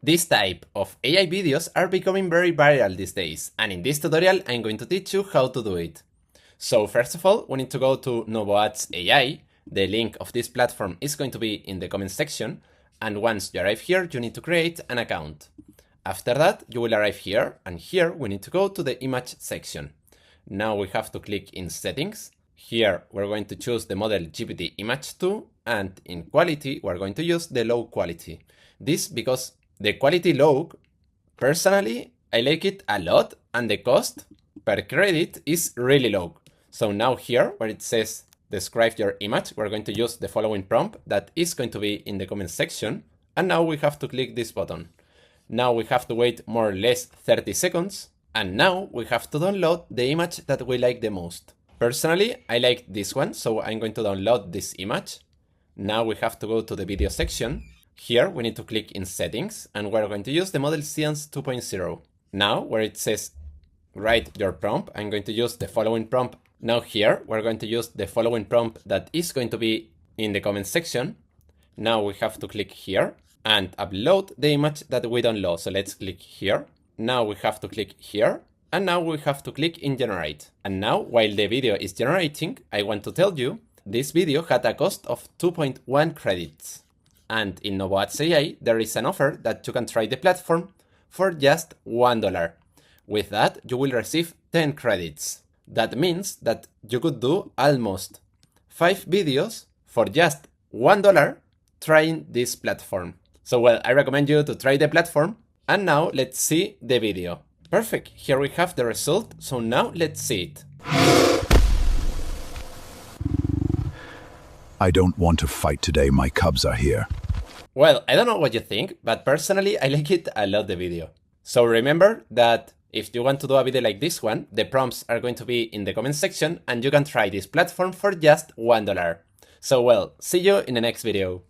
This type of AI videos are becoming very viral these days, and in this tutorial I'm going to teach you how to do it. So first of all, we need to go to NovoAds AI. The link of this platform is going to be in the comment section, and once you arrive here, you need to create an account. After that, you will arrive here, and here we need to go to the image section. Now we have to click in settings. Here we're going to choose the model GPT Image 2, and in quality we're going to use the low quality. This because the quality low, personally, I like it a lot, and the cost per credit is really low. So now here, where it says describe your image, we're going to use the following prompt that is going to be in the comment section. And now we have to click this button. Now we have to wait more or less 30 seconds. And now we have to download the image that we like the most. Personally, I like this one, so I'm going to download this image. Now we have to go to the video section. Here we need to click in settings, and we're going to use the model Science 2.0. Now, where it says write your prompt, I'm going to use the following prompt. Now here, we're going to use the following prompt that is going to be in the comment section. Now we have to click here and upload the image that we download. So let's click here. Now we have to click here. And now we have to click in generate. And now, while the video is generating, I want to tell you, this video had a cost of 2.1 credits. And in NovoAds AI, there is an offer that you can try the platform for just $1. With that, you will receive 10 credits. That means that you could do almost 5 videos for just $1 trying this platform. So well, I recommend you to try the platform. And now let's see the video. Perfect, here we have the result. So now let's see it. I don't want to fight today, my cubs are here. Well, I don't know what you think, but personally I like it a lot, the video. So remember that if you want to do a video like this one, the prompts are going to be in the comment section and you can try this platform for just $1. So well, see you in the next video.